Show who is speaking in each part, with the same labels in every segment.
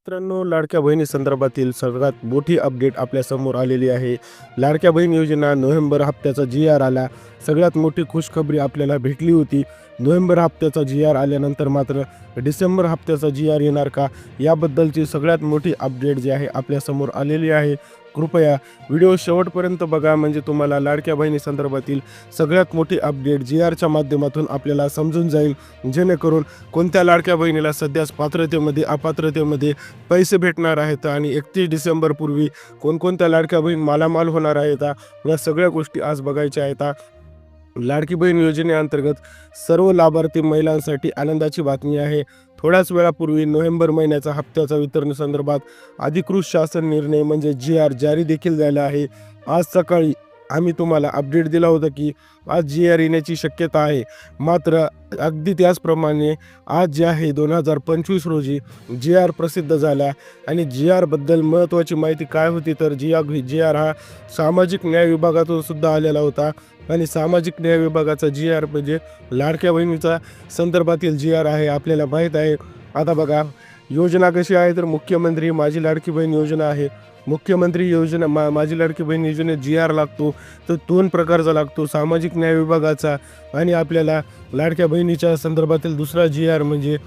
Speaker 1: मित्रांनो, लाडक्या बहिणी संदर्भातील सगळ्यात मोठी अपडेट आपल्या समोर आलेली आहे. लाडक्या बहीण योजना नोव्हेंबर हप्त्याचा जी आर आला. सगळ्यात मोठी खुशखबरी आपल्याला भेटली होती. नोव्हेंबर हप्त्याचा जी आर आल्यानंतर मात्र डिसेंबर हप्त्याचा जी आर येणार का, याबद्दलची सगळ्यात मोठी अपडेट जी आहे आपल्यासमोर आलेली आहे. कृपया व्हिडिओ शेवटपर्यंत बघा, म्हणजे तुम्हाला लाडक्या बहिणी संदर्भातील सगळ्यात मोठी अपडेट जी आरच्या माध्यमातून आपल्याला समजून जाईल, जेणेकरून कोणत्या लाडक्या बहिणीला सध्याच पात्रतेमध्ये अपात्रतेमध्ये पैसे भेटणार आहेत आणि 31 डिसेंबरपूर्वी कोणकोणत्या लाडक्या बहीण मालामाल होणार आहेत, या सगळ्या गोष्टी आज बघायच्या आहेत. लाडकी बहीण योजनेअंतर्गत सर्व लाभार्थी महिलांसाठी आनंदाची बातमी आहे. थोड्याच वेळापूर्वी नोव्हेंबर महिन्याचा हप्त्याचा वितरण संदर्भात अधिकृत शासन निर्णय म्हणजे जी आर जारी देखील झाला आहे. आज सकाळी आम्ही तुम्हाला अपडेट दिला होता की आज जी आर येण्याची शक्यता आहे. मात्र अगदी त्याचप्रमाणे आज जे आहे 2025 रोजी जी आर प्रसिद्ध झाला आणि जी आरबद्दल महत्त्वाची माहिती काय होती, तर जी आर हा सामाजिक न्याय विभागातून सुद्धा आलेला होता. आणि सामाजिक न्याय विभागाचा जी आर म्हणजे लाडक्या बहिणीचा संदर्भातील जी आर आहे, आपल्याला माहीत आहे. आता बघा, योजना कशी आहे, तर मुख्यमंत्री माझी लाडकी बहीण योजना आहे. मुख्यमंत्री योजना माझी लाडकी बहीण योजनेत जी आर लागतो, तर 2 प्रकारचा लागतो, सामाजिक न्याय विभागाचा आणि आपल्याला लाडक्या बहिणीच्या संदर्भातील दुसरा जी आर म्हणजे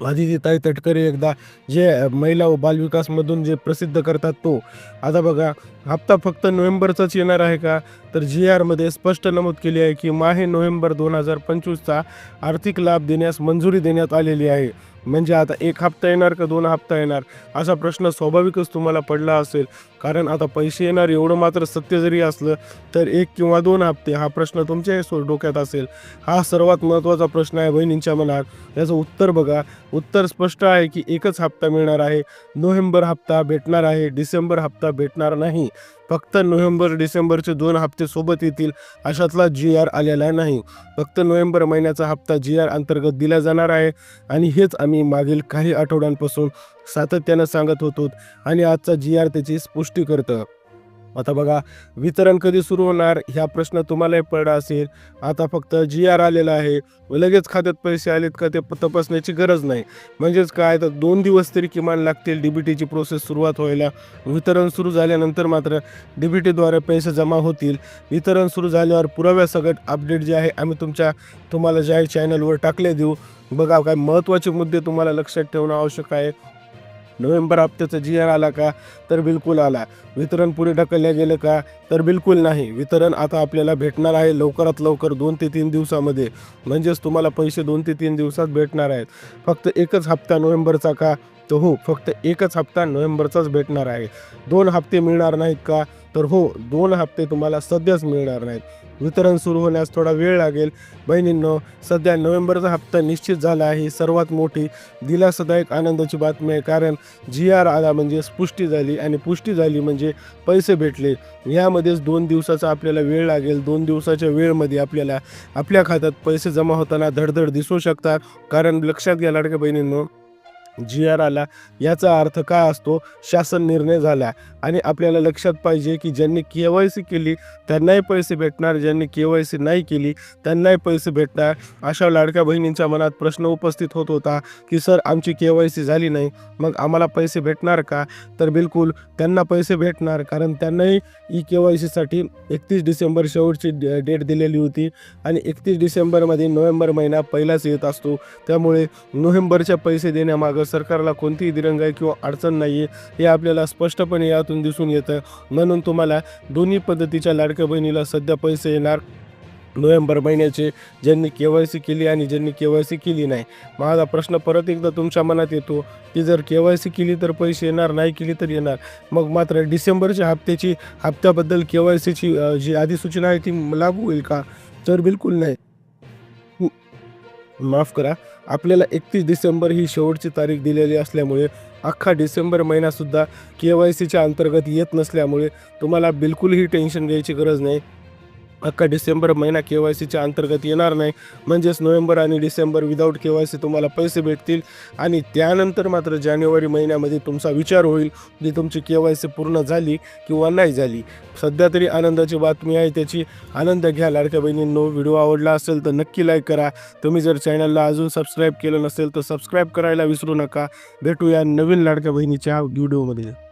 Speaker 1: आदितीताई तटकरे एकदा जे महिला व बालविकासमधून जे प्रसिद्ध करतात तो. आता बघा, हप्ता फक्त नोव्हेंबरचाच येणार आहे का, तर जी आरमध्ये स्पष्ट नमूद केले आहे की माहे नोव्हेंबर 2025चा आर्थिक लाभ देण्यास मंजुरी देण्यात आलेली आहे. म्हणजे आता 1 हप्ता येणार का 2 हप्ता येणार, असा प्रश्न स्वाभाविकच तुम्हाला पडला असेल. कारण आता पैसे येणार एवढं मात्र सत्य जरी असलं, तर 1 किंवा 2 हप्ते हा प्रश्न तुमच्या डोक्यात असेल. हा सर्वात महत्त्वाचा प्रश्न आहे बहिणींच्या मनात. याचं उत्तर बघा, उत्तर स्पष्ट आहे की 1च हप्ता मिळणार आहे. नोव्हेंबर हप्ता भेटणार आहे, डिसेंबर हप्ता भेटणार नाही. फक्त नोव्हेंबर डिसेंबरचे 2 हप्ते सोबत येतील अशातला जी आर आलेला नाही. फक्त नोव्हेंबर महिन्याचा हप्ता जी आर अंतर्गत दिला जाणार आहे आणि हेच आम्ही मागील काही आठवड्यांपासून सातत्यानं सांगत होतो आणि आजचा जी आर त्याची पुष्टी करतं. आता बघा, वितरण कधी सुरू होणार ह्या प्रश्न तुम्हालाही पडला असेल. आता फक्त जी आर आलेला आहे, लगेच खात्यात पैसे आलेत का ते तपासण्याची गरज नाही. म्हणजेच काय, तर 2 दिवस तरी किमान लागतील DBTची प्रोसेस सुरुवात व्हायला. वितरण सुरू झाल्यानंतर मात्र DBTद्वारे पैसे जमा होतील. वितरण सुरू झाल्यावर पुराव्यासकट अपडेट जे आहे आम्ही तुम्हाला जे आहे चॅनलवर टाकले देऊ. बघा, काय महत्त्वाचे मुद्दे तुम्हाला लक्षात ठेवणं आवश्यक आहे. नोव्हेंबर हप्त्याचा जी आर आला का, तर बिलकुल आला. वितरण पुढे ढकललं गेलं का, तर बिलकुल नाही. वितरण आता आपल्याला भेटणार आहे लवकरात लवकर 2 ते 3 दिवसामध्ये. म्हणजेच तुम्हाला पैसे 2 ते 3 दिवसात भेटणार आहेत. फक्त 1च हप्ता नोव्हेंबरचा का, तर हो, फक्त 1च हप्ता नोव्हेंबरचाच भेटणार आहे. 2 हप्ते मिळणार नाहीत का, तर हो, 2 हप्ते तुम्हाला सध्याच मिळणार नाहीत. वितरण सुरू होण्यास थोडा वेळ लागेल. बहिणींनो, सध्या नोव्हेंबरचा हप्ता निश्चित झाला आहे. सर्वात मोठी दिलासादायक आनंदाची बातमी आहे, कारण जी आर आला म्हणजे पुष्टी झाली आणि पुष्टी झाली म्हणजे पैसे भेटले. यामध्येच 2 दिवसाचा आपल्याला वेळ लागेल. 2 दिवसाच्या वेळेमध्ये आपल्याला आपल्या खात्यात पैसे जमा होताना धडधड दिसू शकतात. कारण लक्षात घ्या लाडक्या बहिणींनो, जी आर आला याचा अर्थ काय असतो, शासन निर्णय झाला. आणि आपल्याला लक्षात पाहिजे की ज्यांनी KYC केली त्यांनाही पैसे भेटणार, ज्यांनी KYC नाही केली त्यांनाही पैसे भेटणार. अशा लाडक्या बहिणींच्या मनात प्रश्न उपस्थित होत होता की सर, आमची KYC झाली नाही, मग आम्हाला पैसे भेटणार का, तर बिलकुल त्यांना पैसे भेटणार. कारण त्यांनाही KYCसाठी 31 डिसेंबर शेवटची डेट दिलेली होती आणि 31 डिसेंबरमध्ये नोव्हेंबर महिना पहिलाच येत असतो. त्यामुळे नोव्हेंबरच्या पैसे देण्यामागं सरकारला कोणतीही दिरंगाई किंवा अडचण नाही आहे, हे आपल्याला स्पष्टपणे यातून दिसून येतं. म्हणून तुम्हाला दोन्ही पद्धतीच्या लाडक्या बहिणीला सध्या पैसे येणार नोव्हेंबर महिन्याचे, ज्यांनी KYC केली आणि ज्यांनी KYC केली नाही. माझा प्रश्न परत एकदा तुमच्या मनात येतो की जर KYC केली तर पैसे येणार, नाही केली तर येणार, मग मात्र डिसेंबरच्या हप्त्याबद्दल KYCची जी अधिसूचना आहे ती लागू होईल का, तर बिलकुल नाही. माफ करा, आपल्याला 31 डिसेंबर ही शेवटची तारीख दिलेली असल्यामुळे अख्खा डिसेंबर महिनासुद्धा KYCच्या अंतर्गत येत नसल्यामुळे तुम्हाला बिलकुलही टेन्शन घ्यायची गरज नाही. अख्खा डिसेंबर महिना KYCच्या अंतर्गत येणार नाही. म्हणजेच नोव्हेंबर आणि डिसेंबर विदाऊट KYC तुम्हाला पैसे भेटतील आणि त्यानंतर मात्र जानेवारी महिन्यामध्ये तुमचा विचार होईल की तुमची KYC पूर्ण झाली किंवा नाही झाली. सध्या तरी आनंदाची बातमी आहे, त्याची आनंद घ्या. लाडक्या बहिणींनो, व्हिडिओ आवडला असेल तर नक्की लाईक करा. तुम्ही जर चॅनलला अजून सबस्क्राईब केलं नसेल तर सबस्क्राईब करायला विसरू नका. भेटूया नवीन लाडक्या बहिणीच्या व्हिडिओमध्ये.